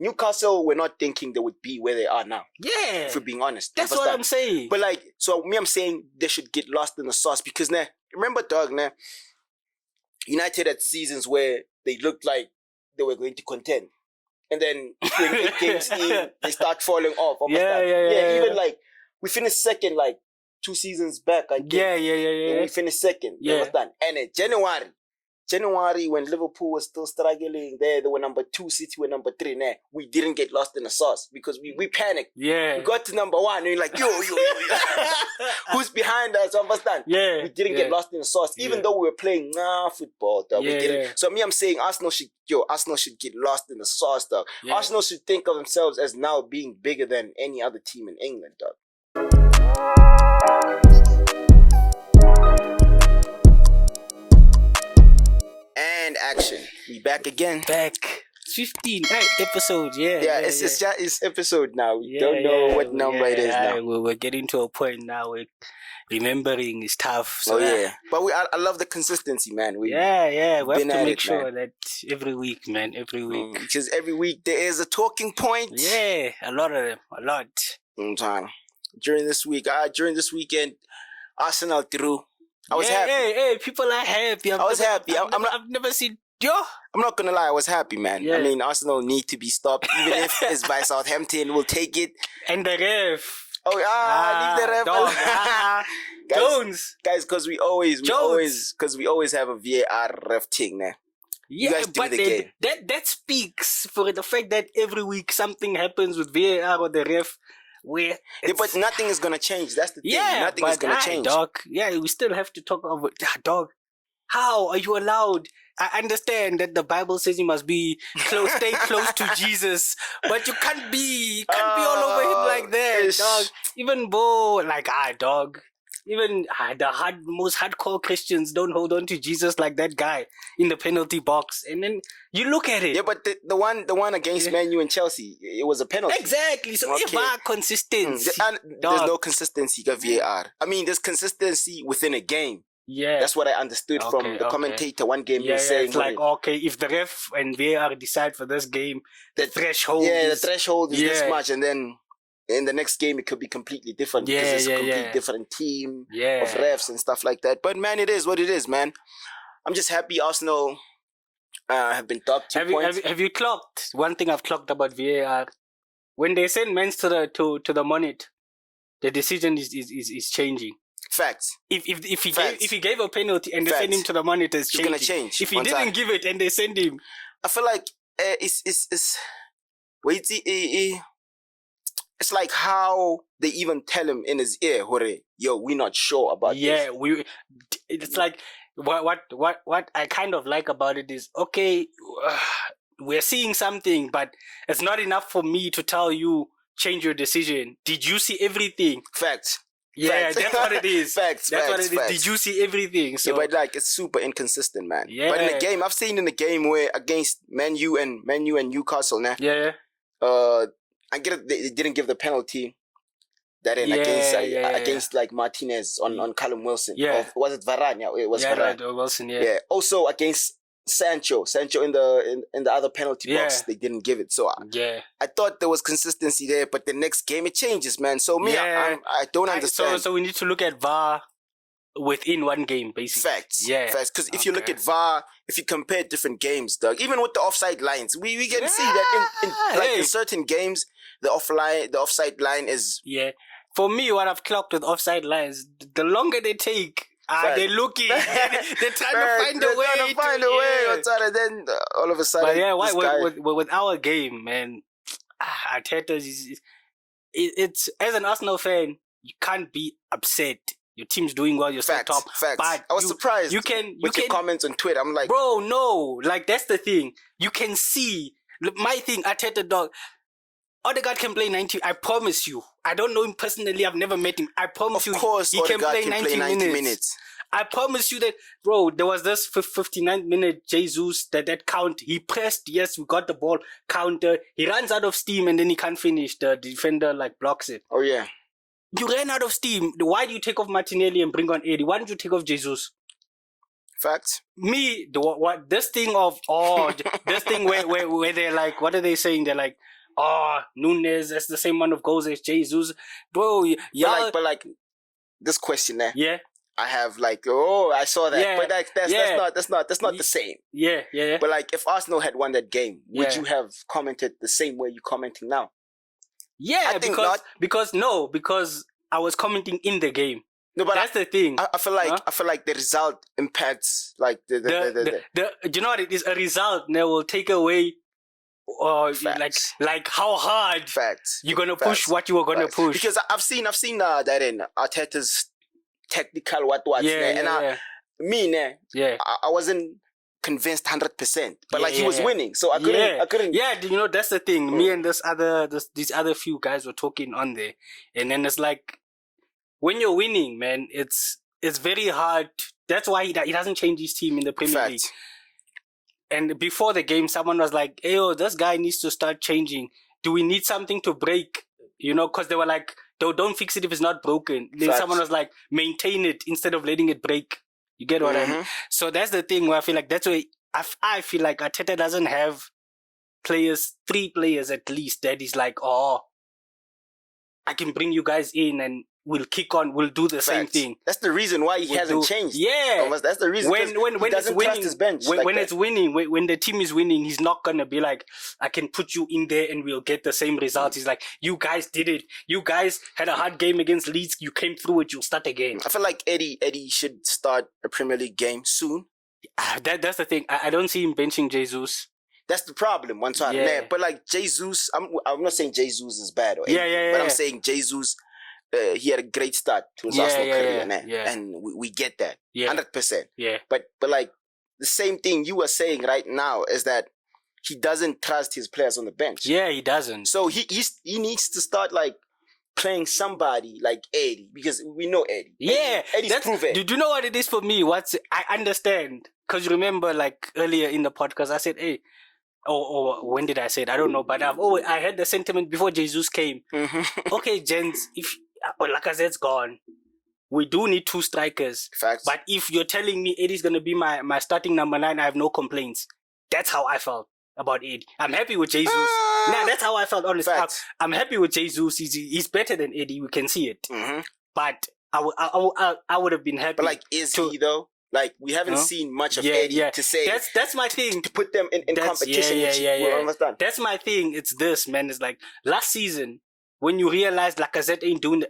Newcastle were not thinking they would be where they are now. Yeah. If we're being honest. That's what I'm saying. But like, so I'm saying they should get lost in the sauce because remember, dog, United had seasons where they looked like they were going to contend. And then 28 games in, they start falling off. Yeah. Even like, we finished second like 2 seasons back, I think. Yeah. And we finished second. Yeah. Understand? And in January, when Liverpool was still struggling, they were number 2, City were number 3. We didn't get lost in the sauce because we panicked. Yeah. We got to number 1 and we're like, yo. Who's behind us? Understand? Yeah. We didn't get lost in the sauce, even though we were playing football. Dog. Yeah. We didn't. So I'm saying Arsenal should get lost in the sauce, dog. Yeah. Arsenal should think of themselves as now being bigger than any other team in England, dog. And action. We back again. 15 episodes, it's episode now. We don't know what number it is now. We're getting to a point now where remembering is tough. So but I love the consistency, man. We have to make sure that every week, man, because every week there is a talking point. Yeah, a lot of them, a lot. During this weekend, Arsenal threw. I was happy. Hey, people are happy. I was happy. I've never seen. I'm not gonna lie, I was happy, man. Yeah. I mean, Arsenal need to be stopped, even if it's by Southampton. We'll take it. And the ref. Leave the ref. Dog, guys, because we always have a VAR ref thing, man. Yeah, but that speaks for the fact that every week something happens with VAR or the ref. But nothing is gonna change. That's the thing. Nothing is gonna change. Dog. Yeah, we still have to talk about dog. How are you allowed? I understand that the Bible says you must be stay close to Jesus, but you can't be all over him like that, dog. Even dog. Even the most hardcore Christians don't hold on to Jesus like that guy in the penalty box. And then you look at it. Yeah, but the one against Man U and Chelsea, it was a penalty. Exactly. So if consistency. There's no consistency of VAR. I mean, there's consistency within a game. Yeah. That's what I understood from the commentator one game. He was saying, it's like, if the ref and VAR decide for this game, the threshold is this much, and then in the next game it could be completely different because it's a completely different team of refs and stuff like that. But man, it is what it is, man. I'm just happy Arsenal have been top 2 points. Have you clocked? One thing I've clocked about VAR, when they send men to the monitor, the decision is changing. Facts. If he gave a penalty and they send him to the monitor, it's gonna change. If he didn't give it and they send him, I feel like it's like how they even tell him in his ear, yo, we're not sure about this. Yeah, it's like what I kind of like about it is, we're seeing something, but it's not enough for me to tell you change your decision. Did you see everything? Facts. Yeah, that's what it is. Facts. Did you see everything? So, but like it's super inconsistent, man. Yeah. But in the game, I've seen in the game where against Man U and Newcastle, now. Yeah. I get it. They didn't give the penalty that against like Martinez on Callum Wilson. Yeah. Or was it Varane? Yeah, it was Varane. Right, Wilson. Yeah. Yeah. Also against Sancho in the other penalty box, they didn't give it. So I thought there was consistency there, but the next game it changes, man. So I don't understand. So we need to look at VAR within one game, basically. Facts. Because if you look at VAR, if you compare different games, dog, even with the offside lines, we can see that in certain games the offside line is For me, what I've clocked with offside lines, the longer they take. They're looking. They're trying to find a way. Then all of a sudden, but with our game, man, Arteta it's as an Arsenal fan, you can't be upset. Your team's doing well. You're still top. Facts. But I was surprised. You can your comments on Twitter. I'm like, bro, no. Like that's the thing. You can see my thing. Arteta, dog. Odegaard can play 90. I promise you. I don't know him personally. I've never met him. I promise you. Of course, he can play 90 minutes. I promise you that, bro. There was this 59-minute Jesus that count. He pressed. Yes, we got the ball. Counter. He runs out of steam and then he can't finish. The defender blocks it. Oh yeah. You ran out of steam. Why do you take off Martinelli and bring on Eddie? Why didn't you take off Jesus? Facts. Me, what this thing of this thing where they're like, what are they saying? They're like, Nunez, that's the same amount of goals as Jesus, bro. Yeah, But like this question there. Yeah. I have like, I saw that, Yeah. but that's not the same. Yeah. But like, if Arsenal had won that game, would Yeah. you have commented the same way you're commenting now? Yeah, I think not. because I was commenting in the game. No, but that's the thing. I feel like the result impacts like the you know what it is? A result that will take away like how hard facts you're gonna push what you were gonna push. Because I've seen that in Arteta's technical what I wasn't convinced 100%, but he was winning, so I couldn't. Yeah, you know, that's the thing. Me and these other few guys were talking on there, and then it's like, when you're winning, man, it's very hard. That's why he doesn't change his team in the Premier League. And before the game, someone was like, "Hey, this guy needs to start changing. Do we need something to break?" You know, because they were like, "Don't fix it if it's not broken." Then someone was like, "Maintain it instead of letting it break." You get what I mean? So that's the thing where I feel like that's why I feel like Arteta doesn't have 3 players at least that is like, I can bring you guys in and we'll kick on, we'll do the same thing. That's the reason why he hasn't changed. Yeah. Almost, that's the reason. When it's winning, his bench when it's winning, when the team is winning, he's not gonna be like, I can put you in there and we'll get the same results. He's like, you guys did it. You guys had a hard game against Leeds. You came through it. You'll start again. I feel like Eddie should start a Premier League game soon. That's the thing. I don't see him benching Jesus. That's the problem. One time, but like Jesus, I'm not saying Jesus is bad or anything, but I'm saying Jesus. He had a great start to his Arsenal career, and we get that 100%. Yeah, but like the same thing you were saying right now is that he doesn't trust his players on the bench. Yeah, he doesn't. So he needs to start like playing somebody like Eddie, because we know Eddie. Yeah, Eddie's proven. Do you know what it is for me? I understand, because you remember like earlier in the podcast I said, hey. Or when did I say it? I don't know, but I had the sentiment before Jesus came. Okay, gents, if Lacazette's gone, we do need 2 strikers. Facts. But if you're telling me Eddie's gonna be my starting number 9, I have no complaints. That's how I felt about Eddie. I'm happy with Jesus. That's how I felt, honestly. I'm happy with Jesus. He's better than Eddie. We can see it. But I would have been happy. But like, he though? Like, we haven't seen much of Eddie to say. That's my thing. To put them in competition. We understand. That's my thing. It's this, man. It's like last season when you realize Lacazette ain't doing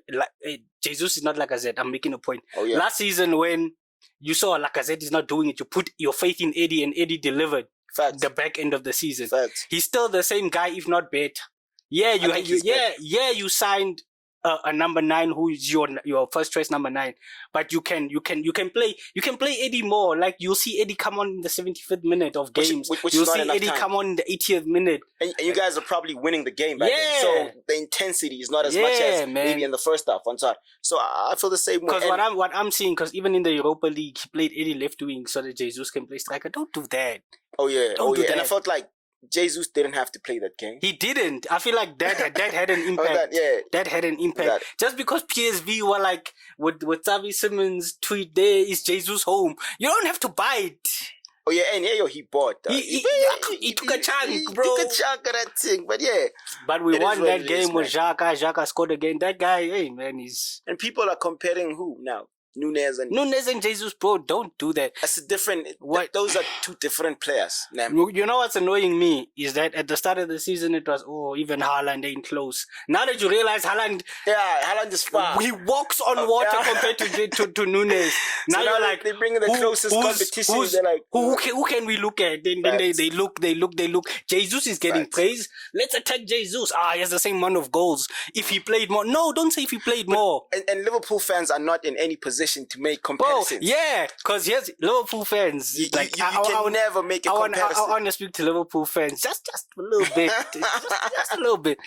Jesus is not Lacazette. I'm making a point. Last season when you saw Lacazette is not doing it, you put your faith in Eddie and Eddie delivered. Facts. The back end of the season. Facts. He's still the same guy, if not better. Yeah, you signed a number 9 who is your first choice number 9, but you can play Eddie more. Like, you'll see Eddie come on in the 75th minute of games. You'll see Eddie come on in the 80th minute. And you guys are probably winning the game back then. So the intensity is not as much as maybe in the first half. So I feel the same way. Because what I'm seeing, because even in the Europa League, he played Eddie left wing so that Jesus can play striker. Don't do that. Don't do that. And I felt like Jesus didn't have to play that game. He didn't. I feel like that had an impact. That had an impact. Just because PSV were like, with Xavi Simons tweet, there is Jesus home. You don't have to buy it. Oh yeah, and he bought. He took a chunk, bro. He took a chunk of that thing, but But we won that game with Xhaka. Xhaka scored again. That guy, hey man, he's. And people are comparing who now? Nunez and Jesus, bro, don't do that. That's a different. Those are 2 different players. You know what's annoying me is that at the start of the season it was even Haaland ain't close. Now that you realize Haaland is far. He walks on water compared to Nunez. Now so you're like, they bring in the closest competition. They're like, who can we look at? Then they look. Jesus is getting praise. Let's attack Jesus. He has the same amount of goals. If he played more, no, don't say if he played more. And Liverpool fans are not in any position to make comparisons. Because here's Liverpool fans. You can never make a comparison. I want to speak to Liverpool fans just a little bit, just a little bit.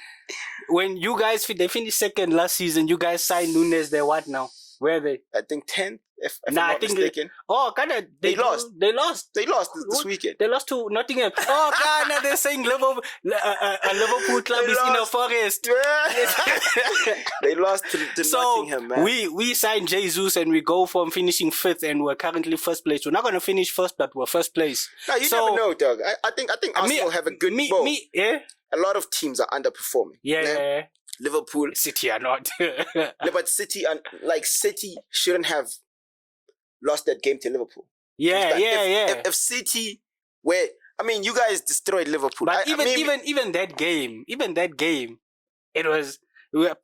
When you guys they finished second last season, you guys signed Nunez. They're what now? Where are they? I think 10th. if I'm Nah, I not think mistaken. Ghana, They lost. They lost. They lost this weekend. They lost to Nottingham. Oh, Ghana, they're saying Liverpool, a Liverpool club They is in a lost. forest. They lost to So Nottingham, man. we signed Jesus and we go from finishing 5th and we're currently 1st place. We're not going to finish 1st, but we're 1st place. No, you never know, Doug. I think Arsenal have a good ball. Yeah. A lot of teams are underperforming. Yeah. Liverpool, City are not. no, but City and City shouldn't have lost that game to Liverpool. Yeah. If City were, I mean, you guys destroyed Liverpool. But even that game, it was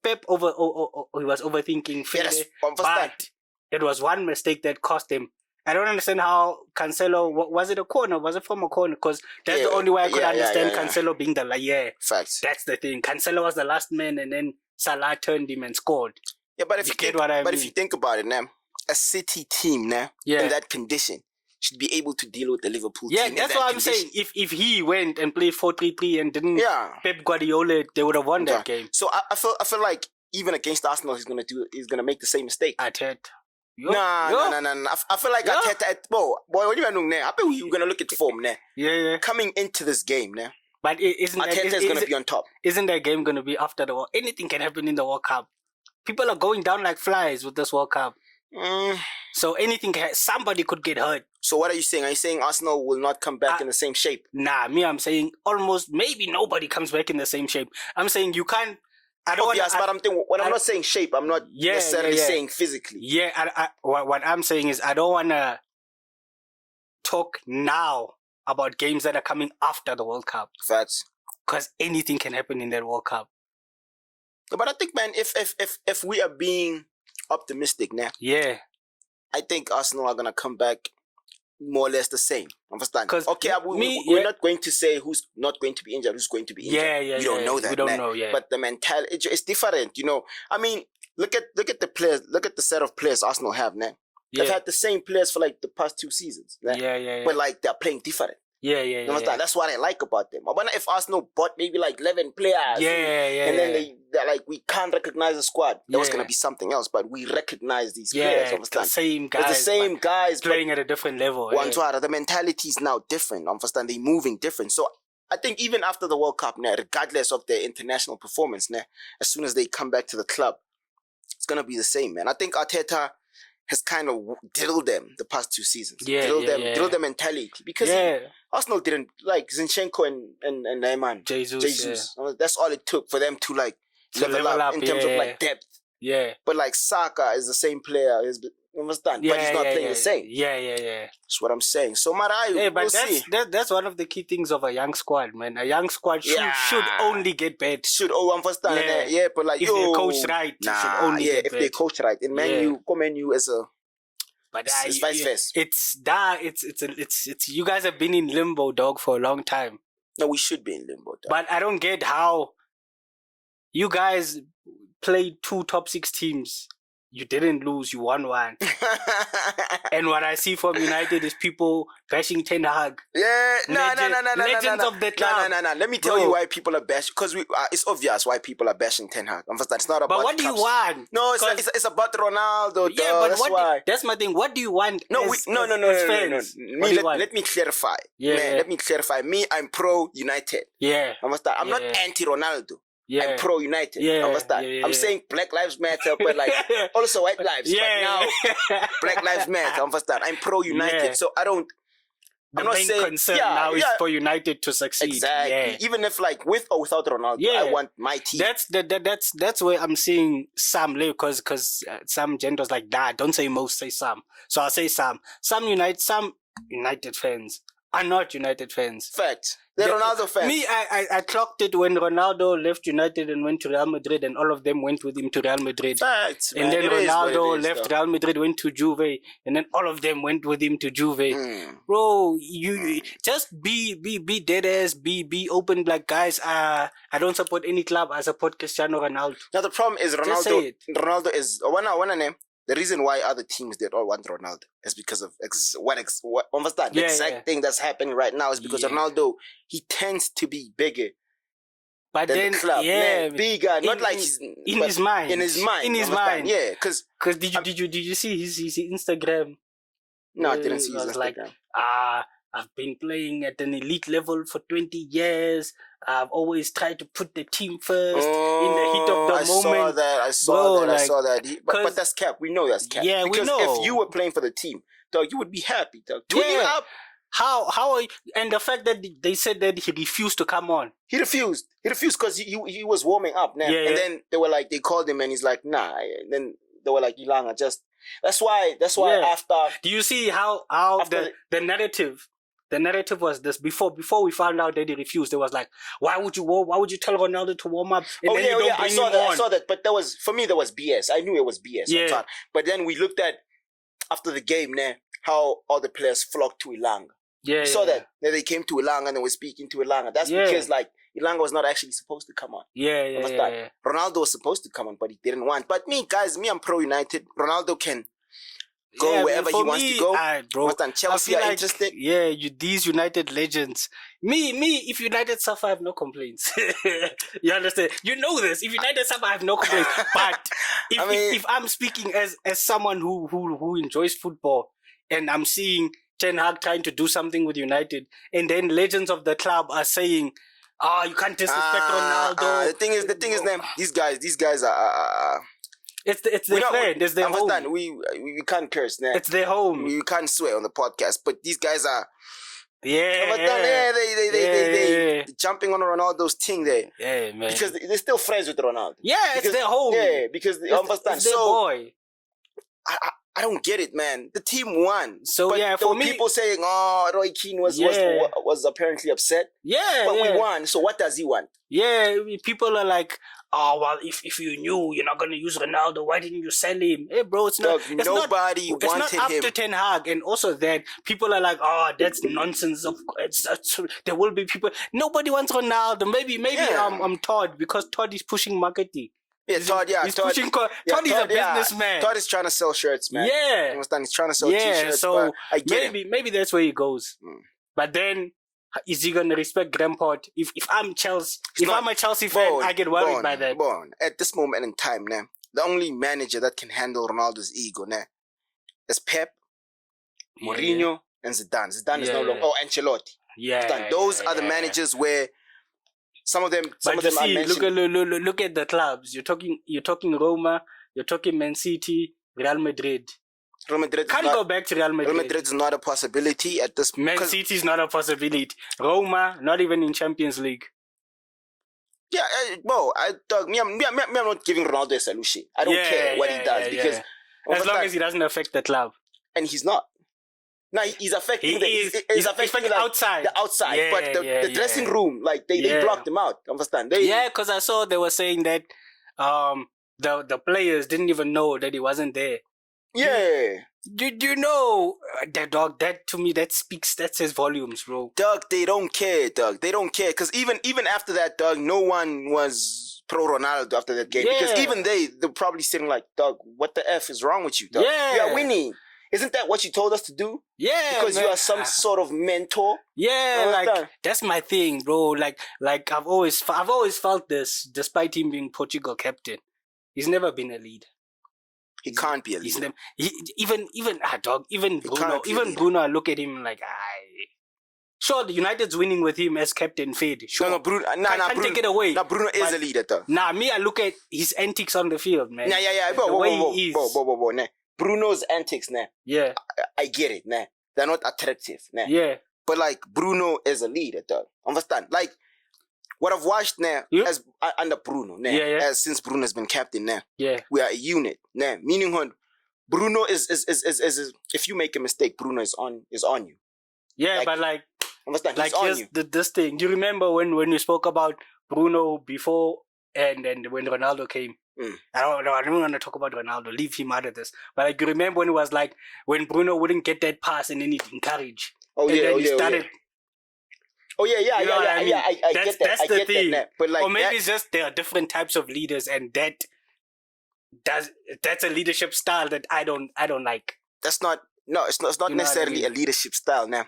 Pep he was overthinking. Yes, but it was one mistake that cost him. I don't understand how Cancelo, was it a corner? Was it from a corner? Because that's the only way I could understand Cancelo being the Facts. That's the thing. Cancelo was the last man and then Salah turned him and scored. Yeah, but if you think about it now, a City team now in that condition should be able to deal with the Liverpool team. Yeah, that's what I'm saying. If he went and played 4-3-3 and didn't Pep Guardiola, they would have won that game. So I feel like even against Arsenal, he's gonna make the same mistake. Arteta. No. I feel like Arteta. Boy, what do you know now? I bet we're gonna look at form now. Yeah. Coming into this game now. But Arteta is gonna be on top. Isn't that game gonna be after the World? Anything can happen in the World Cup. People are going down like flies with this World Cup. So somebody could get hurt. So what are you saying? Are you saying Arsenal will not come back in the same shape? Nah, I'm saying almost maybe nobody comes back in the same shape. I'm saying you can't. I don't. Obvious, but I'm not saying shape. I'm not necessarily saying physically. Yeah, what I'm saying is I don't wanna talk now about games that are coming after the World Cup. Facts. Because anything can happen in that World Cup. But I think, man, if we are being optimistic now, I think Arsenal are gonna come back more or less the same. Understand? Okay, we're not going to say who's not going to be injured, who's going to be injured. We don't know that. We don't know. But the mentality it's different. You know, I mean, look at the players. Look at the set of players Arsenal have now. They've had the same players for like the past 2 seasons. Nah? But like they're playing different. You understand? That's what I like about them. I wonder if Arsenal bought maybe like 11 players. And then they're like, we can't recognize the squad. That was going to be something else, but we recognize these players. Understand? The same guys. It's the same guys. Playing at a different level. The mentality is now different. Understand? They're moving different. So I think even after the World Cup now, regardless of their international performance now, as soon as they come back to the club, it's going to be the same, man. I think Arteta has kind of drilled them the past 2 seasons. Drilled them mentality. Because Arsenal didn't, like Zinchenko and Neymar. Jesus. That's all it took for them to like level up in terms of like depth. But like Saka is the same player. You understand? But he's not playing the same. That's what I'm saying. So Marai, we'll see. That's one of the key things of a young squad, man. A young squad should only get better. Understand? But like if they're coached right, should only get better. If they coach right. In Man U as a but it's vice versa. It's you guys have been in limbo, dog, for a long time. No, we should be in limbo, dog. But I don't get how you guys played 2 top 6 teams. You didn't lose, you won 1. And what I see from United is people bashing Ten Hag. Legends of the club. No. Let me tell you why people are bashing. Because it's obvious why people are bashing Ten Hag. It's not about. But what do you want? No, it's about Ronaldo. That's my thing. What do you want? No. Let me clarify. Let me clarify. Me, I'm pro United. I'm not anti Ronaldo. I'm pro United. Understand? I'm saying Black Lives Matter, but like also white lives. But now Black Lives Matter. Understand? I'm pro United, so I don't. The main concern now is for United to succeed. Exactly. Even if like with or without Ronaldo, I want my team. That's where I'm seeing some because some genders like that. Don't say most, say some. So I'll say some. Some United fans are not United fans. Fact. They're Ronaldo fans. Me, I clocked it when Ronaldo left United and went to Real Madrid, and all of them went with him to Real Madrid. Facts, and then Ronaldo left Real Madrid, went to Juve, and then all of them went with him to Juve. Bro, you just be dead ass, be open, like guys. I don't support any club. I support Cristiano Ronaldo. Now the problem is Ronaldo is one name. The reason why other teams did all want Ronaldo is because of the exact thing that's happening right now is because Ronaldo, he tends to be bigger But then, the club. yeah, Bigger, not like in his mind. In his mind. In his mind. Yeah, because did you see his Instagram? No, I didn't see his Instagram. Like, I've been playing at an elite level for 20 years. I've always tried to put the team first in the heat of the moment. I saw that. But that's cap. We know that's cap. Yeah, because we know. If you were playing for the team, dog, you would be happy, dog. 20 up. How are you? And the fact that they said that he refused to come on. He refused because he was warming up now. And then they called him and he's like, nah. And then they were like, Ilanga, just... That's why after... Do you see how the narrative... The narrative was this before we found out that he refused. It was like, why would you tell Ronaldo to warm up? And then you don't bring him on? I saw that, but for me that was BS. I knew it was BS. Yeah. But then we looked at after the game, how all the players flocked to Ilanga. Yeah. You saw that. Then they came to Ilanga and they were speaking to Ilanga. That's because Ilanga was not actually supposed to come on. Yeah. Ronaldo was supposed to come on, but he didn't want. But me, I'm pro United. Ronaldo can go wherever he wants to go. Bro, Chelsea are interested. Yeah, these United legends. Me, if United suffer, I have no complaints. You understand? You know this. If United suffer, I have no complaints. But if I'm speaking as someone who enjoys football, and I'm seeing Ten Hag trying to do something with United, and then legends of the club are saying, you can't disrespect Ronaldo. The thing is, these guys are. It's their friend. It's their home. Understand? We can't curse. It's their home. We can't swear on the podcast. But these guys are. They jumping on Ronaldo's thing there. Yeah, man. Because they're still friends with Ronaldo. Yeah, it's their home. Yeah, because they understand. It's their boy. I don't get it, man. The team won. So but for me, people saying, Roy Keane was apparently upset. Yeah, but we won. So what does he want? Yeah, people are like, well, if you knew you're not gonna use Ronaldo, why didn't you sell him? Hey, bro, nobody wanted him. It's not up to Ten Hag, and also that people are like, that's nonsense. There will be people. Nobody wants Ronaldo. Maybe I'm Todd because Todd is pushing marketing. Yeah, Todd. Todd is a businessman. Todd is trying to sell shirts, man. Yeah, you understand? He's trying to sell t-shirts. So I get maybe that's where he goes. But then, is he gonna respect Grandpot? If I'm Chelsea, I'm a Chelsea fan, I get worried by that. At this moment in time, now the only manager that can handle Ronaldo's ego now is Pep, Mourinho, and Zidane. Zidane is no longer. Ancelotti. Yeah, those are the managers where. Some of them are mentioned. Look at the clubs. You're talking Roma. You're talking Man City, Real Madrid. Real Madrid can't go back to Real Madrid. Real Madrid is not a possibility at this. Man City is not a possibility. Roma, not even in Champions League. Yeah, I'm not giving Ronaldo a solution. I don't care what he does because as long as he doesn't affect the club, and he's not. No, he's affecting he's affecting like outside. The outside, but the dressing room, like they blocked him out. Understand? Because I saw they were saying that the players didn't even know that he wasn't there. Yeah. Do you know that, dog? That to me, that says volumes, bro. Dog, they don't care, dog. They don't care because even after that, dog, no one was pro Ronaldo after that game because even they're probably sitting like, dog, what the F is wrong with you, dog? Yeah, we are winning. Isn't that what you told us to do? Yeah, because you are some sort of mentor. Yeah, that's my thing, bro. Like I've always felt this, despite him being Portugal captain, he's never been a leader. He can't be a leader. Even Bruno. I look at him like, sure, the United's winning with him as captain. Fade. Sure, no, Bruno. Can't take it away. No, Bruno is a leader, though. Me, I look at his antics on the field, man. The way he is. Bruno's antics, nah. Yeah. I get it, nah. They're not attractive, nah. Yeah. But like Bruno is a leader, dog. Understand? Like what I've watched now as under Bruno, nah. As since Bruno has been captain, nah. Yeah. We are a unit, nah. Meaning when Bruno is if you make a mistake, Bruno is on you. Yeah, but like understand? Like here's this thing. Do you remember when we spoke about Bruno before and when Ronaldo came? I don't want to talk about Ronaldo. Leave him out of this. But like, you remember when it was like when Bruno wouldn't get that pass and then he'd encourage. I get that. That's the thing. But like, or maybe it's just there are different types of leaders, and that's a leadership style that I don't like. That's not. No, it's not necessarily a leadership style. Now,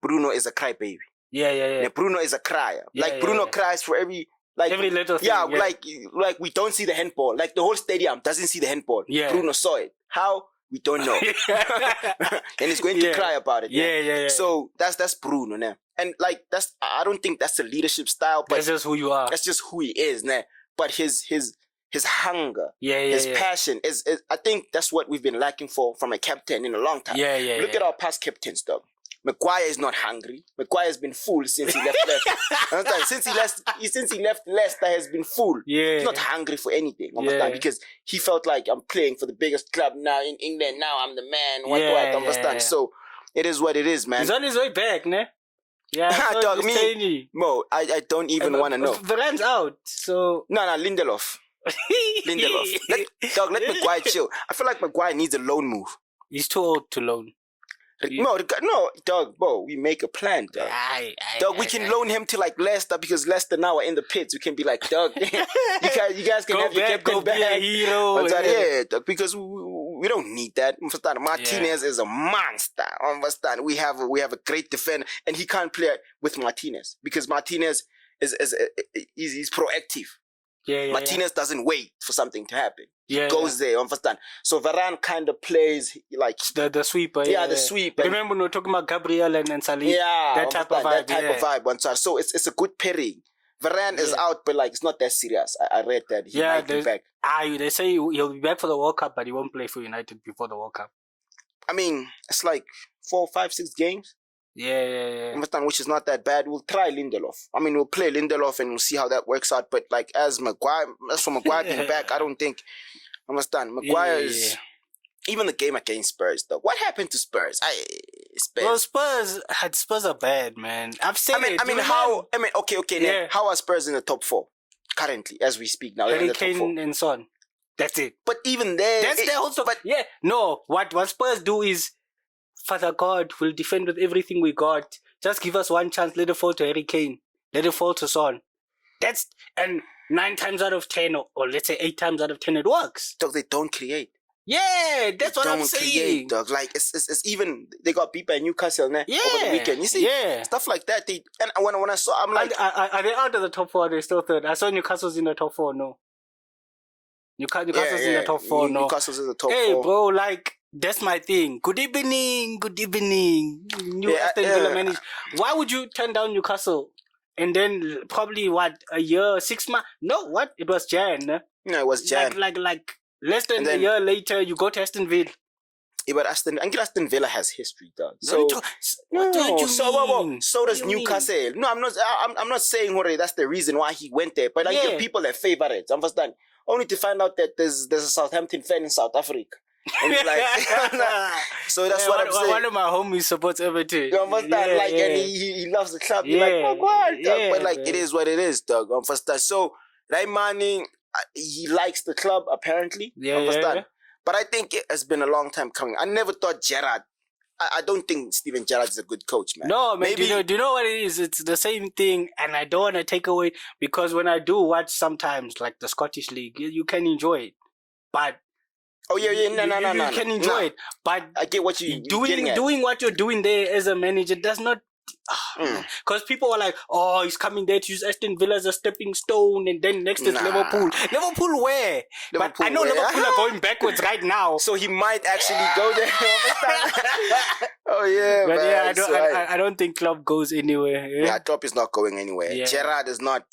Bruno is a crybaby. Yeah. Bruno is a crier. Bruno cries for every. Like Every little thing. yeah, like we don't see the handball. Like the whole stadium doesn't see the handball. Yeah. Bruno saw it. How? We don't know. And he's going to cry about it. Yeah. So that's Bruno, nah. And like I don't think that's the leadership style, but that's just who you are. that's just who he is, nah. But his hunger, his yeah. passion is I think that's what we've been lacking from a captain in a long time. Look at our past captains, though. Maguire is not hungry. Maguire has been full since he left Leicester. Since he left Leicester, has been full. Yeah. He's not hungry for anything. Understand? Because he felt like I'm playing for the biggest club now in England. Now I'm the man. What understand? Yeah. So it is what it is, man. He's on his way back, ne? Yeah, dog, Mo, I don't even want to know. Varane's out, so no, Lindelof. Let Maguire chill. I feel like Maguire needs a loan move. He's too old to loan. No, dog, bro, we make a plan, dog. Dog, we can loan him to like Leicester because Leicester now are in the pits. We can be like, dog, you guys can have your captain back. Be a hero. Yeah, dog, because we don't need that. Martinez is a monster. Understand? We have a great defender, and he can't play with Martinez because Martinez he's proactive. Martinez doesn't wait for something to happen. He goes there, understand? So Varane kind of plays like the sweeper. The sweeper. Remember when we were talking about Gabriel and Salih? Yeah, that type of vibe. That type of vibe on side. So it's a good pairing. Varane is out, but like it's not that serious. I read that he might be back. They say he'll be back for the World Cup, but he won't play for United before the World Cup. I mean, it's like 4, 5, 6 games. Yeah. Understand, which is not that bad. We'll try Lindelof. I mean, we'll play Lindelof and we'll see how that works out. But like as for Maguire being back, I don't think. Understand, Maguire is even the game against Spurs though. What happened to Spurs? Spurs. Well, Spurs are bad, man. I've said okay. How are Spurs in the top 4 currently as we speak now? Harry Kane and Son. That's it. But even there, that's their also. But no. What Spurs do is, Father God will defend with everything we got. Just give us one chance. Let it fall to Harry Kane. Let it fall to Son. And 9 times out of 10, or let's say 8 times out of 10, it works. Dog, they don't create. Yeah, that's what I'm saying. Create, dog. Like it's even they got beat by Newcastle over the weekend. You see, stuff like that. And when I saw, I'm like, are they out of the top 4? Are they still third? I saw Newcastle's in the top 4. No, Newcastle's in the top 4. No, Newcastle's in the top 4. Hey, bro, like. That's my thing. Good evening. New Aston Villa manager. Why would you turn down Newcastle? And then probably a year, 6 months? No, what? It was Jan. No, it was Jan. Like less than a year later, you go to Aston Villa. Yeah, but Aston Villa has history, dog. So so does Newcastle. No, I'm not saying that's the reason why he went there. But I give people their favorites. Understand? Only to find out that there's a Southampton fan in South Africa. And like, so that's what I'm saying. One of my homies supports Everton. You understand? And he loves the club. You're like, what? But like, it is what it is, dog. Understand? So Raimani, he likes the club apparently. Understand? But I think it has been a long time coming. I never thought Gerrard. I don't think Steven Gerrard is a good coach, man. No, man. Do you know what it is? It's the same thing, and I don't want to take away because when I do watch sometimes like the Scottish League, you can enjoy it, but. Oh no. You can enjoy it, but I get what you doing what you're doing there as a manager does not. Because people are like, oh, he's coming there to use Aston Villa as a stepping stone, and then next is Liverpool. Liverpool where? But I know Liverpool are going backwards right now, so he might actually go there. Oh yeah, but man, I don't think Klopp goes anywhere. Yeah, Klopp is not going anywhere. Yeah. Gerrard is not.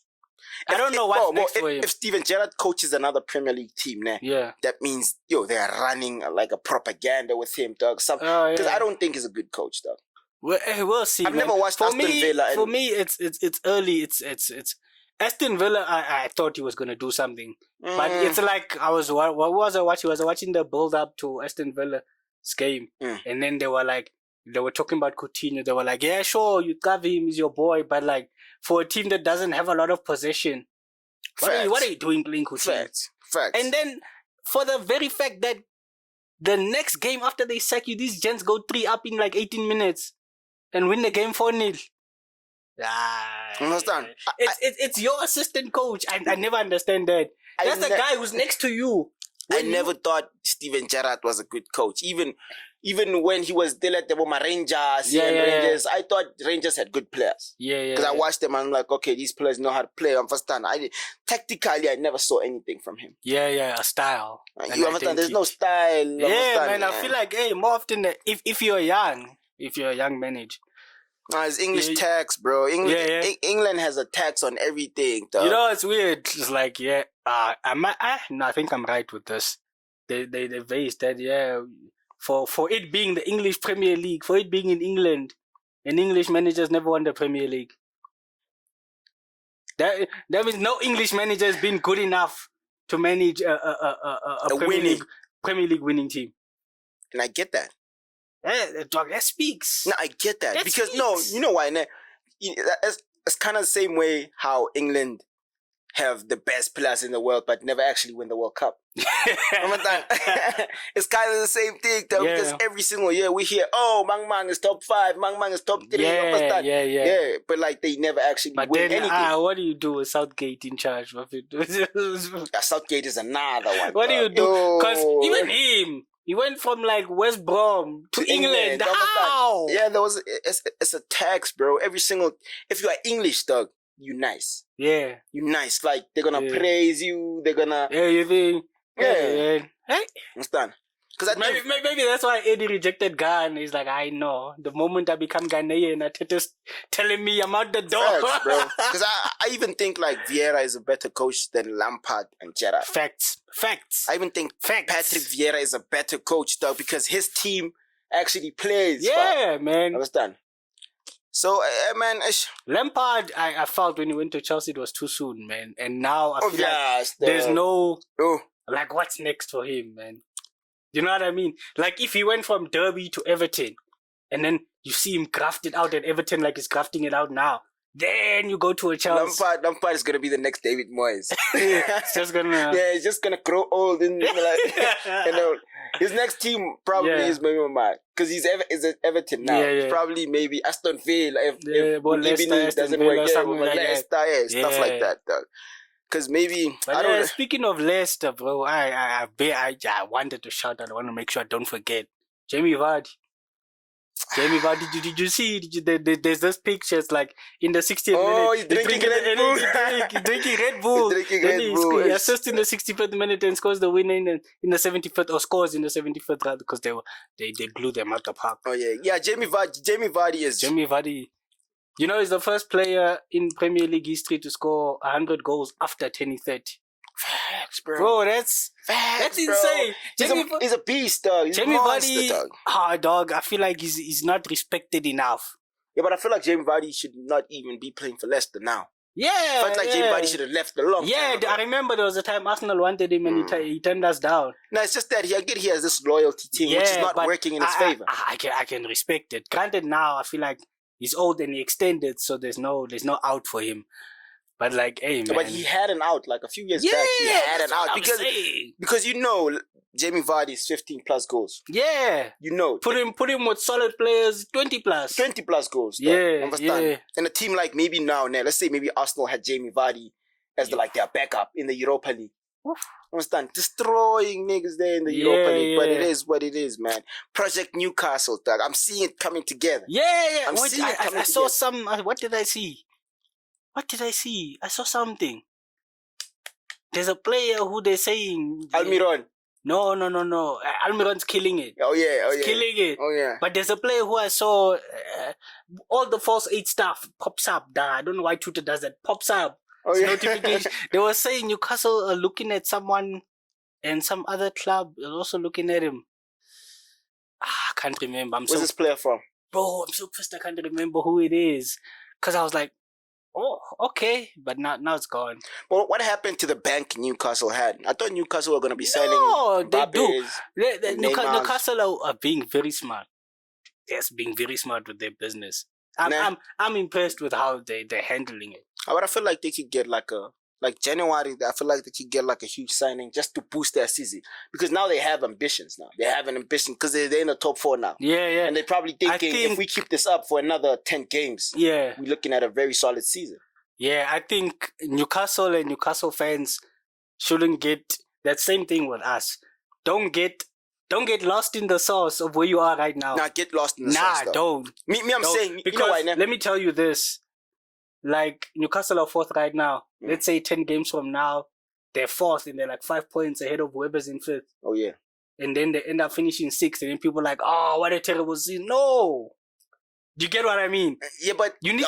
I don't know what's next for him. If Steven Gerrard coaches another Premier League team, that means they are running like a propaganda with him, dog. Because I don't think he's a good coach, dog. We'll see. I've never watched Aston Villa. For me, it's early. It's Aston Villa. I thought he was gonna do something, but it's like what was I watching? Was I watching the build up to Aston Villa's game, and then they were talking about Coutinho. They were like, yeah, sure, you got him, he's your boy, but like for a team that doesn't have a lot of possession, what are you doing playing Coutinho? Facts. And then for the very fact that the next game after they sack you, these gents go 3 up in like 18 minutes and win the game 4-0. Understand? It's your assistant coach. I never understand that. That's the guy who's next to you. I never thought Steven Gerrard was a good coach. Even when he was still at the Rangers Rangers, I thought Rangers had good players. Because I watched them and I'm like, okay, these players know how to play. I understand. Tactically, I never saw anything from him. A style. You understand? There's no style. Man, I feel like, more often, if you're young manager. It's English tax, bro. England has a tax on everything, dog. You know, it's weird. It's like, I think I'm right with this. They based that, for it being the English Premier League, for it being in England, and English managers never won the Premier League. That means no English manager has been good enough to manage a Premier League winning team. And I get that. Dog, that speaks. No, I get that. Because, you know why? It's kind of the same way how England have the best players in the world but never actually win the World Cup. It's kind of the same thing, though, because every single year we hear, Mang Mang is top 5, Mang Mang is top 3. Yeah, but like they never actually win anything. What do you do with Southgate in charge of it? Southgate is another one. What do you do? Because even him, he went from like West Brom to England. How? Yeah, it's a tax, bro. If you are English, dog, you nice. Yeah. You nice. Like, they're gonna praise you. They're gonna... Yeah, you think? Yeah. Hey? Understand? Because maybe that's why Eddie rejected Ghana. He's like, I know. The moment I become Ghanaian, Ateta's telling me I'm out the door. Facts, bro. Because I even think like Vieira is a better coach than Lampard and Gerrard. Facts. I even think Patrick Vieira is a better coach, though, because his team actually plays. Yeah, man. Understand? So, man, Lampard, I felt when he went to Chelsea, it was too soon, man. And now I feel like there's no, like, what's next for him, man? You know what I mean? Like, if he went from Derby to Everton, and then you see him grafted out at Everton like he's grafting it out now, then you go to a Chelsea. Lampard is gonna be the next David Moyes. It's just gonna... he's just gonna grow old and like, his next team probably is maybe because he's at Everton now. Probably maybe Aston Villa if Leicester doesn't work. Leicester, stuff like that, dog. Because maybe I don't know. Speaking of Leicester, bro, I wanted to shout out. I want to make sure I don't forget Jamie Vardy. Did you see? There's those pictures like in the 60th minute. He's drinking Red Bull. He's drinking Red Bull. He assists in the 65th minute and scores the winner in the 75th, or scores in the 75th rather, because they blew them out the park. Oh yeah, Jamie Vardy. You know, he's the first player in Premier League history to score 100 goals after 2030. Facts, bro. Bro, that's insane. He's a beast, dog. He's Jamie a monster, Vardy, dog. I feel like he's not respected enough. Yeah, but I feel like Jamie Vardy should not even be playing for Leicester now. Yeah, I felt like Jamie Vardy should have left a long time. Yeah, I remember there was a time Arsenal wanted him and he turned us down. No, it's just that he has this loyalty team, which is not working in his favor. I can respect it. Granted, now I feel like he's old and he extended, so there's no out for him. But like, hey, man. But he had an out like a few years back. He had an out because you know Jamie Vardy's 15 plus goals. Yeah, you know. Put him with solid players, 20 plus. 20 plus goals. Yeah, understand. Yeah. And a team like maybe now, let's say maybe Arsenal had Jamie Vardy as their backup in the Europa League. Oof. Understand? Destroying niggas there in the Europa League, but it is what it is, man. Project Newcastle, dog. I'm seeing it coming together. Yeah. I saw some. What did I see? I saw something. There's a player who they're saying... Almiron. No. Almiron's killing it. Oh, yeah. Killing it. Oh, yeah. But there's a player who I saw... all the false 8 stuff pops up. I don't know why Twitter does that. Pops up. Oh, yeah. Notification. They were saying Newcastle are looking at someone and some other club is also looking at him. I can't remember. Where's this player from? Bro, I'm so pissed I can't remember who it is. Because I was like, oh, okay, but now it's gone. Well, what happened to the bank Newcastle had? I thought Newcastle were going to be signing. No, they do. Newcastle are being very smart. Yes, being very smart with their business. I'm impressed with how they're handling it. But I feel like they could get like January. I feel like they could get like a huge signing just to boost their season, because now they have ambitions. Now they have an ambition because they're in the top 4 now. Yeah. And they're probably thinking if we keep this up for another 10 games, we're looking at a very solid season. Yeah, I think Newcastle and Newcastle fans shouldn't get that same thing with us. Don't get lost in the sauce of where you are right now. Nah, get lost in the sauce. Nah, don't. I'm saying, because you know why, nah? let me tell you this. Like, Newcastle are 4th right now. Let's say 10 games from now, they're 4th and they're like 5 points ahead of whoever's in 5th. Oh, yeah. And then they end up finishing 6th, and then people are like, oh, what a terrible season. No. Do you get what I mean? Yeah, but you need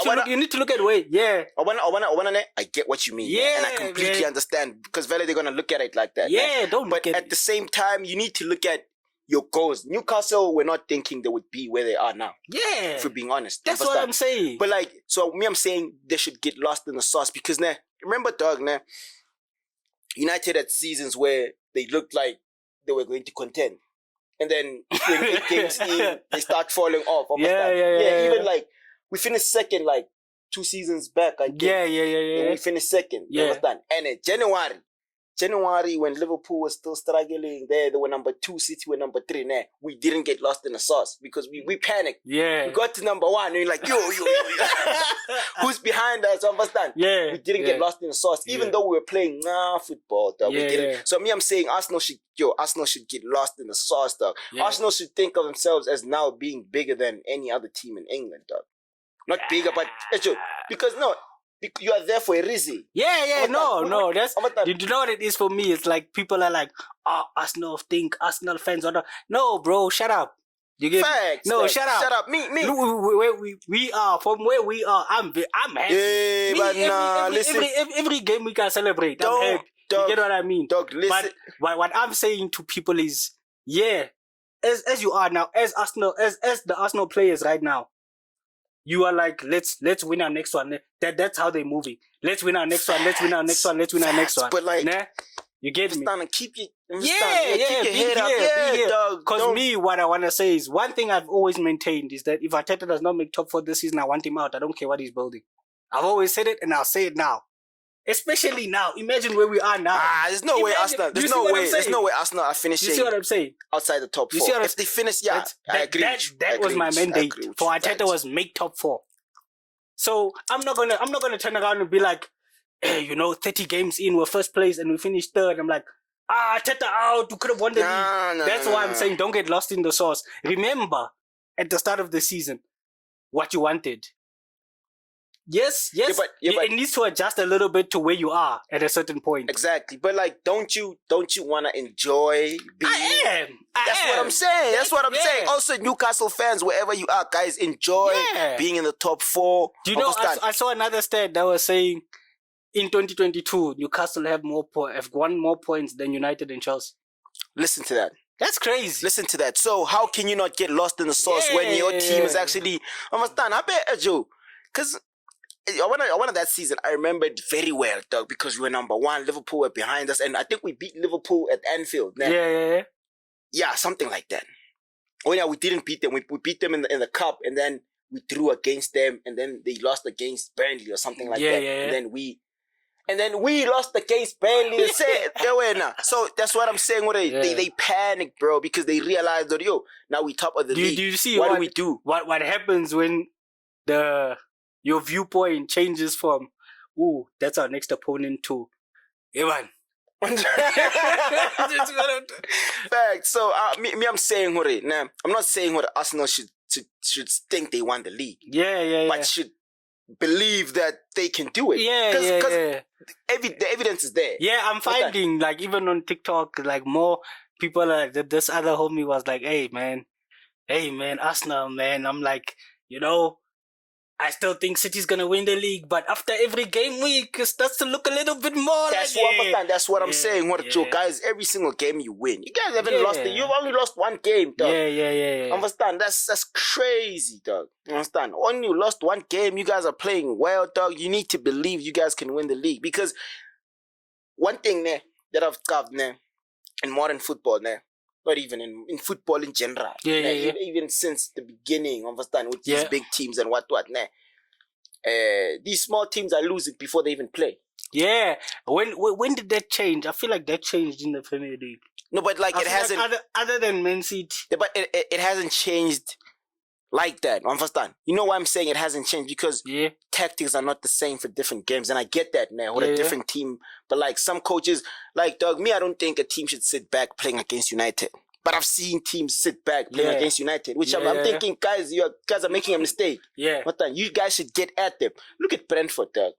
to look at way. Yeah. I get what you mean. Yeah. And I completely understand, because they're going to look at it like that. Yeah, don't But at the same time, you need to look at your goals. Newcastle, we're not thinking they would be where they are now. Yeah. If we're being honest. That's what I'm saying. But like, so I'm saying they should get lost in the sauce, because now, remember, dog, now, United had seasons where they looked like they were going to contend. And then when 8 games in, they start falling off. Yeah. Even like, we finished second like 2 seasons back, I think. Yeah. And we finished second. Yeah. You understand? And in January, when Liverpool was still struggling, they were number 2, City were number 3. Nah, we didn't get lost in the sauce because we panicked. Yeah. We got to number 1 and you're like, yo. Who's behind us? Understand? Yeah. We didn't get lost in the sauce, even though we were playing football, dog. We didn't. Yeah. So I'm saying Arsenal should get lost in the sauce, dog. Yeah. Arsenal should think of themselves as now being bigger than any other team in England, dog. Not bigger, but because you are there for a reason. Yeah, no. That's you know what it is for me. It's like people are like, oh, Arsenal fans are not. No, bro, shut up. You get Facts. No, like, shut up. Shut up. Me. Where we are, from where we are, I'm happy. Yeah, but listen. Every game we can celebrate. I'm happy. Dog, you get what I mean? Dog, listen. But what I'm saying to people is, as you are now, as Arsenal, as the Arsenal players right now, you are like, let's win our next one. That's how they're moving. Let's win our next one. Let's win our next one. Let's win our next one. But like, nah? You get me? Keep your head up. Yeah, dog. Because me, what I want to say is, one thing I've always maintained is that if Arteta does not make top 4 this season, I want him out. I don't care what he's building. I've always said it, and I'll say it now. Especially now. Imagine where we are now. There's no way Arsenal. There's no way Arsenal are finishing. You see what I'm saying? Outside the top 4. If they finish, I agree. That was my mandate for Arteta, was make top 4. So I'm not gonna turn around and be like, hey, 30 games in, we're first place and we finished 3rd. I'm like, Arteta out, we could have won the league. That's why I'm saying don't get lost in the sauce. Remember, at the start of the season, what you wanted. Yes. It needs to adjust a little bit to where you are at a certain point. Exactly. But like, don't you want to enjoy being... I am. That's what I'm saying. That's what I'm saying. Also, Newcastle fans, wherever you are, guys, enjoy being in the top 4. Do you know, I saw another stat that was saying in 2022, Newcastle have won more points than United and Chelsea. Listen to that. That's crazy. Listen to that. So how can you not get lost in the sauce when your team is actually... Understand? I bet, Joe. Because... I wanted that season. I remember it very well, dog, because we were number 1. Liverpool were behind us, and I think we beat Liverpool at Anfield. Yeah. Yeah, something like that. Oh yeah, we didn't beat them. We beat them in the cup, and then we drew against them, and then they lost against Burnley or something like that. Yeah. And then we lost against Burnley. So that's what I'm saying. They panicked, bro, because they realized that now we top of the league. Do you see what do we do? What happens when your viewpoint changes from, that's our next opponent, to, Evan. Fact. So I'm saying, I'm not saying Arsenal should think they won the league. But should believe that they can do it. The evidence is there. Yeah, I'm finding, like, even on TikTok, like, more people, this other homie was like, hey man, Arsenal, man. I'm like, I still think City's gonna win the league, but after every game week, it starts to look a little bit more. That's what I'm saying. Guys, every single game you win, you guys haven't lost it. You've only lost 1 game, dog. Yeah. Understand? That's crazy, dog. Understand? Only you lost 1 game. You guys are playing well, dog. You need to believe you guys can win the league, because one thing that I've got in modern football not even in football in general. Even since the beginning, understand, with these big teams and what. These small teams are losing before they even play. Yeah. When did that change? I feel like that changed in the Premier League. No, but like it hasn't... Other than Man City. But it hasn't changed like that. Understand? You know why I'm saying it hasn't changed? Because Yeah. tactics are not the same for different games, and I get that now. With a Yeah. different team, but like some coaches, like dog, me, I don't think a team should sit back playing against United. But I've seen teams sit back playing Yeah. against United, which I'm Yeah. thinking, guys, you guys are making a mistake. Yeah. What then? You guys should get at them. Look at Brentford, dog,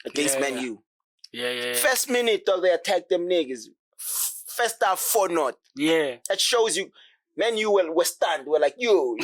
against Yeah. Man U. Yeah. First minute, dog, they attacked them niggas. First half 4-0. Yeah. That shows you, Man U were stunned. We're like, yo,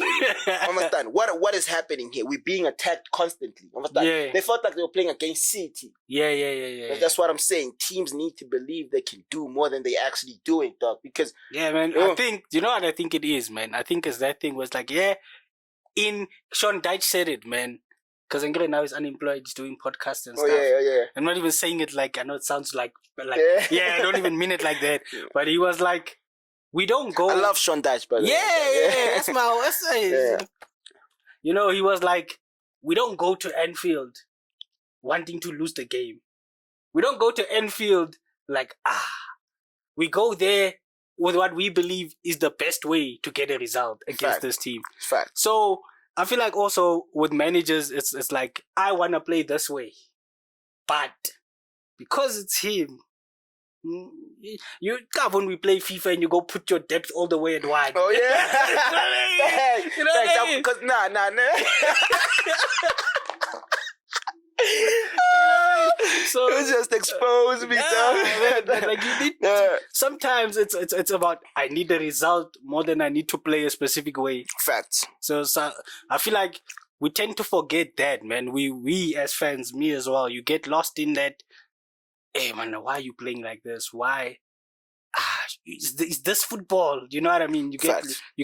understand? What is happening here? We're being attacked constantly. Understand? Yeah. They felt like they were playing against City. Yeah. That's what I'm saying. Teams need to believe they can do more than they actually doing, dog. Because Yeah, man. I think, you know what I think it is, man? I think it's that thing was like, Sean Dyche said it, man. Because Angry now is unemployed, he's doing podcasts and stuff. yeah. I'm not even saying it like, I know it sounds like, but like, Yeah. I don't even mean it like that. But he was like, we don't go. I love Sean Dyche, brother. Yeah. That's Yeah. You know, he was like, we don't go to Anfield wanting to lose the game. We don't go to Anfield like, we go there with what we believe is the best way to get a result against this team. Fact. So I feel like also with managers, it's like, I want to play this way. But because it's him, you come when we play FIFA and you go put your depth all the way at wide. Oh, yeah. You know what I mean? Because, nah. So You just exposed me, dog. man, like you need. Sometimes it's about I need a result more than I need to play a specific way. Facts. So I feel like we tend to forget that, man. We as fans, me as well, you get lost in that. Hey man, why are you playing like this? Why? Is this football? You know what I mean? You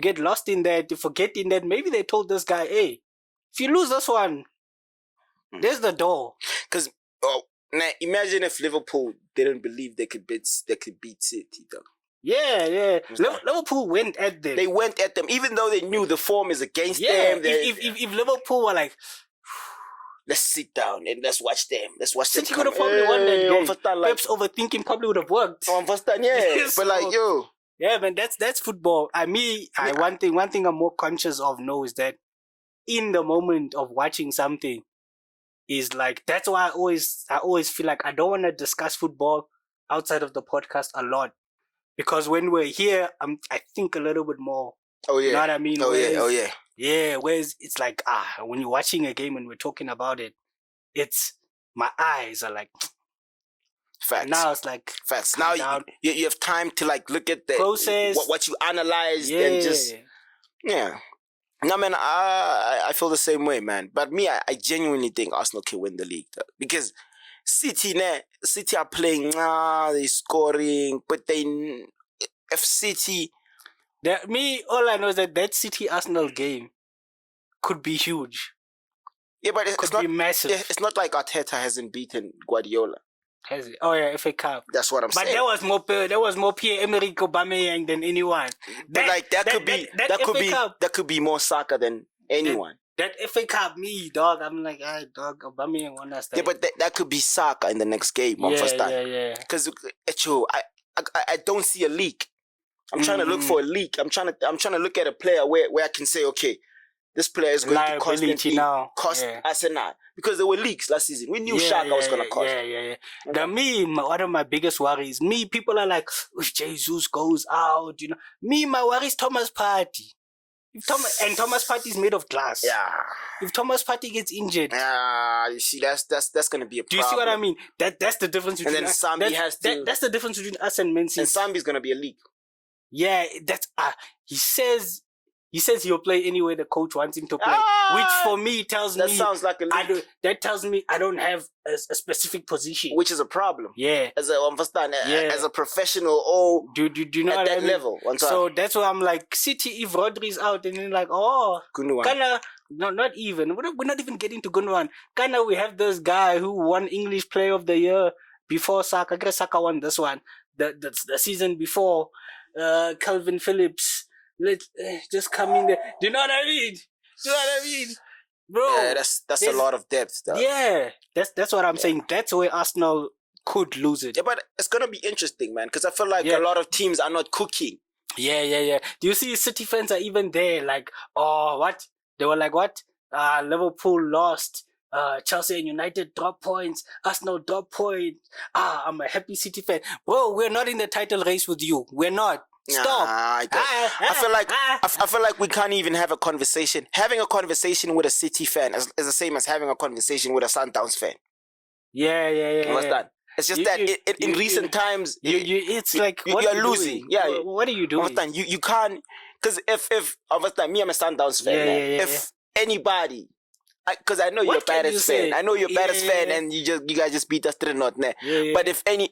get lost in that. You forget in that. Maybe they told this guy, hey, if you lose this one, there's the door. Because now imagine if Liverpool didn't believe they could beat City, though. Yeah. Liverpool went at them. They went at them, even though they knew the form is against Yeah, them. if Liverpool were like, let's sit down and let's watch them. City could have probably won that game. Pep's overthinking probably would have worked. Yeah. But like, yo. Yeah, man, that's football. One thing I'm more conscious of now is that in the moment of watching something is like, that's why I always feel like I don't want to discuss football outside of the podcast a lot. Because when we're here, I think a little bit more. Oh, yeah. You know what I mean? Oh, yeah. Yeah, whereas it's like, when you're watching a game and we're talking about it, it's, my eyes are like, facts. Now it's like, facts. Now you have time to like look at the process, what you analyzed and just, yeah. No, man, I feel the same way, man. But me, I genuinely think Arsenal can win the league, though. Because City are playing, they're scoring, but if City... all I know is that City Arsenal game could be huge. Yeah, but it's be massive. Yeah, it's not like Arteta hasn't beaten Guardiola. Has it? Oh yeah, FA Cup. That's what I'm saying. But there was more Pierre-Emerick Aubameyang than anyone. But like that could be more Saka than anyone. That FA Cup, dog. I'm like, dog, Aubameyang won us that. Yeah, but that could be Saka in the next game. Yeah. Because I don't see a leak. I'm trying to look for a leak. I'm trying to look at a player where I can say, okay, this player is going to constantly cost Arsenal. Because there were leaks last season. We knew Shaka was going to cost. Yeah. Now, one of my biggest worries, people are like, if Jesus goes out, my worry is Thomas Partey. Thomas Partey is made of glass. Yeah. If Thomas Partey gets injured, you see, that's going to be a problem. Do you see what I mean? That's the difference between. And then Sambi that's the difference between us and Man City. And Sambi's going to be a leak. Yeah, that's he says he'll play anywhere the coach wants him to play, which for me tells me sounds like a leak. That tells me I don't have a specific position, which is a problem. Yeah, as a professional, do you know at that level? So that's why I'm like, City, if Rodri's out, and then like, Gundogan. Not even. We're not even getting to Gundogan. Kinda, we have this guy who won English Player of the Year before Saka. I guess Saka won this one. The season before. Calvin Phillips, let's just come in there. Do you know what I mean? Bro? Yeah, that's a lot of depth, though. Yeah, that's what I'm saying. That's where Arsenal could lose it. Yeah, but it's gonna be interesting, man, because I feel like a lot of teams are not cooking. Yeah. Do you see City fans are even there? Like, what? They were like, what? Liverpool lost. Chelsea and United drop points. Arsenal drop points. I'm a happy City fan. Bro, we're not in the title race with you. We're not. Stop. I feel like we can't even have a conversation. Having a conversation with a City fan is the same as having a conversation with a Sundowns fan. Yeah. Understand? It's just in recent times, it's like you're losing. Doing? Yeah. What are you doing? Understand? You can't, because if understand, me, I'm a Sundowns fan. If anybody, because I know you're a baddest fan. I know you're a baddest fan, and you guys just beat us 3-0. But if any,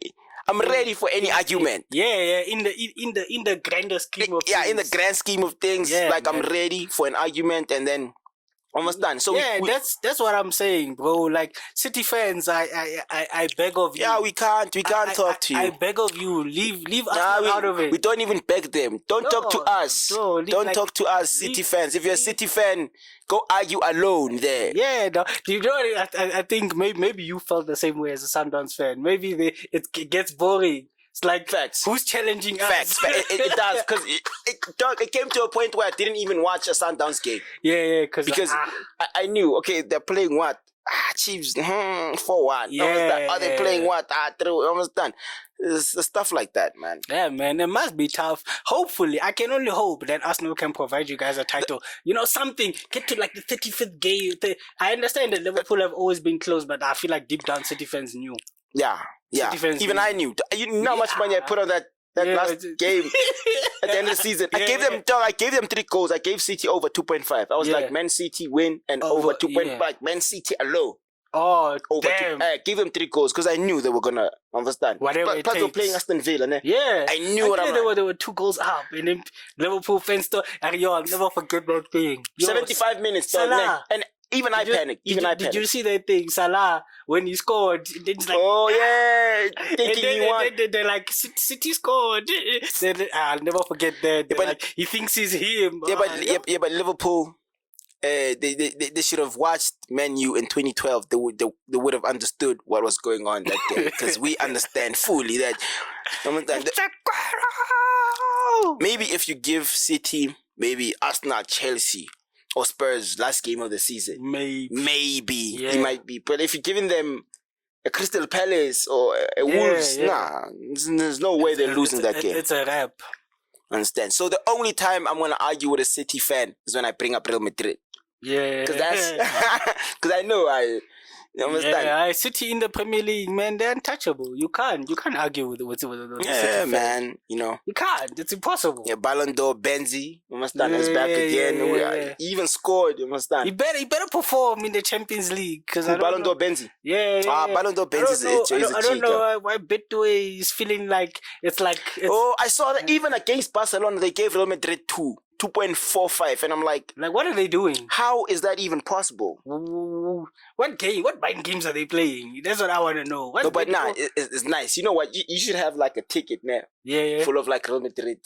I'm ready for any argument. Yeah. In the grander scheme of things. In the grand scheme of things, like man. I'm ready for an argument, and then almost done. So that's what I'm saying, bro. Like City fans, I beg of you. Yeah, we can't talk to you. I beg of you, leave us out of it. We don't even beg them. Don't talk to us. Don't talk to us, City fans. If you're a City fan, go argue alone there. Yeah, no, you know, I think maybe you felt the same way as a Sundowns fan. Maybe it gets boring. It's like, facts. Who's challenging us? Facts. It does, because it came to a point where I didn't even watch a Sundowns game. Yeah, because I knew, okay, they're playing what? Chiefs, 4-1. Yeah. Are they playing what? 3, almost done. It's stuff like that, man. Yeah, man, it must be tough. Hopefully, I can only hope that Arsenal can provide you guys a title. You know, something. Get to like the 35th game. I understand that Liverpool have always been close, but I feel like deep down City fans knew. Yeah. Even I knew. You know how much money I put on that last game at the end of the season. I gave them 3 goals. I gave City over 2.5. I was like, Man City win and over 2.5. Man City alone. Oh, over damn. I gave them 3 goals because I knew they were going to understand. Whatever it Plus, they were takes. playing Aston Villa. Ne? Yeah. I knew what I'm like. They were 2 goals up. And then Liverpool fans still, I'll never forget that thing. 75 minutes. Salah. And even I panicked. Did you see that thing? Salah, when he scored, it's like, thinking they're like, City scored. I'll never forget that. But like, he thinks he's him. But Liverpool, they should have watched Man U in 2012. They would have understood what was going on that day, because we understand fully that. Maybe if you give City, maybe Arsenal, Chelsea, or Spurs last game of the season, maybe it might be. But if you're giving them a Crystal Palace or a Wolves, there's no way they're losing that game. It's a wrap. Understand? So the only time I'm gonna argue with a City fan is when I bring up Real Madrid. Yeah, because I know you understand? Yeah, City in the Premier League, man, they're untouchable. You can't argue with City man. fan. You know, you can't. It's impossible. Yeah, Ballon d'Or, Benzi, you understand? Is back again. He even scored. You understand? He better perform in the Champions League, because Ballon d'Or, Benzi. Yeah. Ballon d'Or, Benzi is a cheat. I don't know why Betway is feeling like it's like. I saw that even against Barcelona, they gave Real Madrid 2.45, and I'm like, what are they doing? How is that even possible? What mind games are they playing? That's what I want to know. It's nice. You know what? You should have like a ticket now. Yeah. Full of like Real Madrid.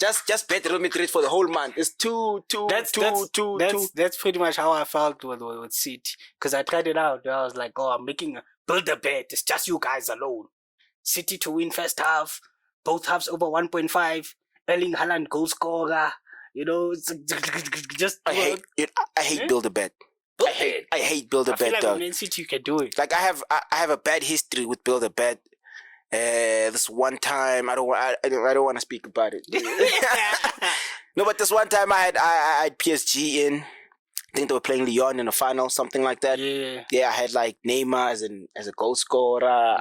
Just bet Real Madrid for the whole month. It's two. That's pretty much how I felt with City, because I tried it out. I was like, I'm making a build a bet. It's just you guys alone. City to win first half, both halves over 1.5. Erling Haaland goal scorer, you know, it's just. I hate build a bet. I hate build a bet. I feel like with Man City you can do it. Like I have a bad history with build a bet. This one time I don't want to speak about it. No, but this one time I had PSG in. I think they were playing Lyon in the final, something like that. Yeah, I had like Neymar as a goal scorer.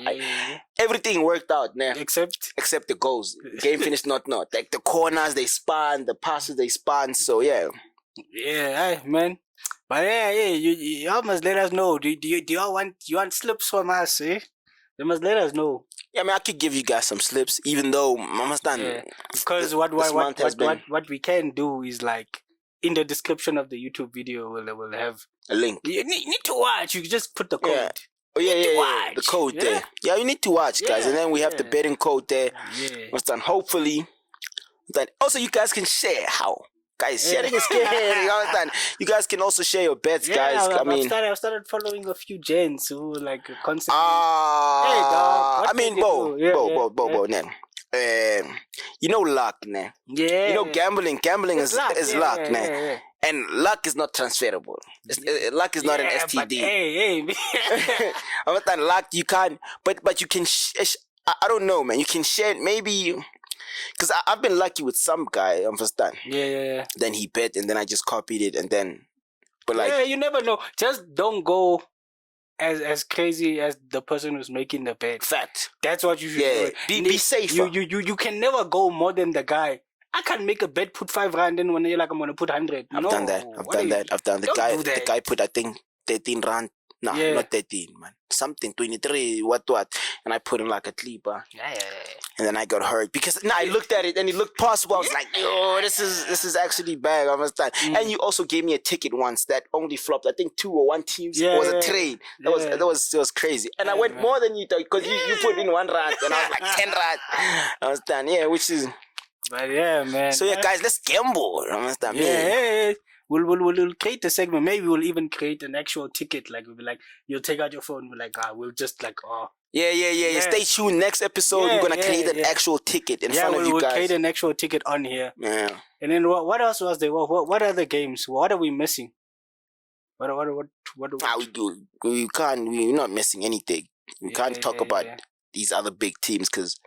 Everything worked out, man. Except the goals. Game finished not. Like the corners they spun, the passes they spun. So yeah. Yeah, man. But you all must let us know. Do you all want slips from us? You must let us know. Yeah, I mean, I could give you guys some slips, even though I must done. Yeah. Because what we can do is like, in the description of the YouTube video, we'll have a link. You need to watch. You just put the code. Yeah. Oh yeah. The code there. Yeah, you need to watch, guys, and then we have the betting code there. Yeah. What's done? Hopefully, that also you guys can share how. Guys, sharing is scary. You guys can also share your bets, guys. I've started following a few gents who like constantly. I mean, Bo, you know luck, nah. Yeah. You know gambling is luck, yeah, nah. yeah. And luck is not transferable. Luck is not an STD. But hey. Understand? Luck you can't, but you can. I don't know, man. You can share it maybe. Because I've been lucky with some guy, understand? Yeah. Then he bet, and then I just copied it, and then, but like, yeah, you never know. Just don't go as crazy as the person who's making the bet. fact. That's what you should do. Be safer. You can never go more than the guy. I can't make a bet, put 5 rand, and when you're like, I'm gonna put 100. I've done that. I've done the Don't guy. do that. The guy put, I think, 13 rand. No, not 13, man. Something 23. What? And I put him like a clipper. Yeah. And then I got hurt because I looked at it and it looked possible. I was like, yo, this is actually bad. I understand. And you also gave me a ticket once that only flopped. I think 2 or 1 teams. It was a trade. That was crazy. And I went more than you thought because you put in 1 rand and I was like 10 rand. I understand. Yeah, which is. But yeah, man. So yeah, guys, let's gamble. I understand. Yeah. We'll create a segment. Maybe we'll even create an actual ticket. Like we'll be like, you'll take out your phone. We're like, we'll just like, Yeah. Stay tuned. Next episode, we're gonna create an actual ticket in front of you guys. We'll create an actual ticket on here. Yeah. And then what else was there? What other games? What are we missing? What? We do. We're not missing anything. We can't talk about these other big teams because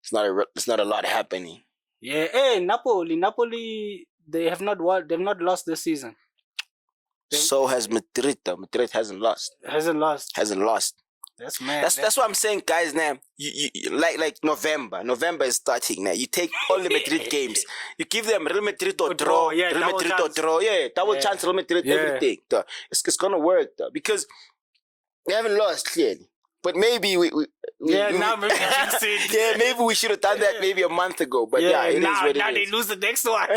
it's not a lot happening. Yeah. Hey, Napoli. They have not won. They've not lost this season. So has Madrid. Madrid hasn't lost. Hasn't lost. That's mad. That's what I'm saying, guys. Now you like November. November is starting now. You take all the Madrid games. You give them Real Madrid or draw. Real Madrid or draw. Yeah, double chance. Real Madrid. Everything. It's gonna work though because we haven't lost clearly. But maybe maybe we should have done that maybe a month ago. But it is what it is. Now they lose the next one.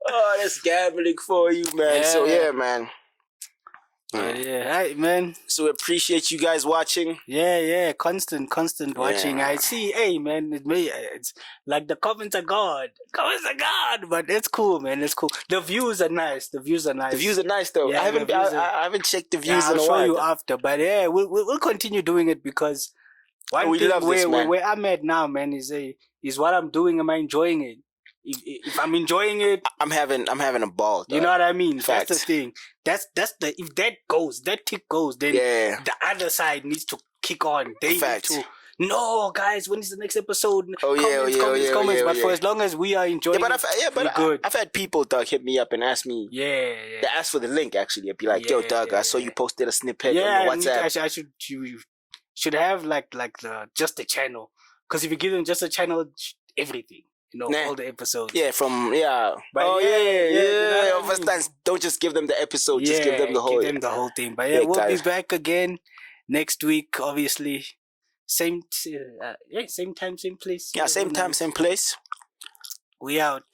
Oh, that's gambling for you, man. So yeah, man. Alright, man. So we appreciate you guys watching. Yeah, constant watching. I see, hey, man, it's like the comments are God, but it's cool, man. It's cool. The views are nice. The views are nice, though. Yeah, I haven't checked the views in a while. I'll show you after, but yeah, we'll continue doing it because one thing where I'm at now, man, is what I'm doing. Am I enjoying it? If I'm enjoying it, I'm having a ball. Though. You know what I mean? Facts. That's the thing. That's if that tick goes, then the other side needs to kick on. They need to. No, guys, when is the next episode? Comments. But for as long as we are enjoying, good. I've had people hit me up and ask me. They ask for the link actually. I'd be like, yo, Doug, I saw you posted a snippet on WhatsApp. You should have like just the channel, because if you give them just a channel, everything. All the episodes. Yeah, But don't just give them the episode. Just give them the whole. Give them the whole thing. But we'll be back again next week. Obviously, same time, same place. Yeah, same time, same place. We out.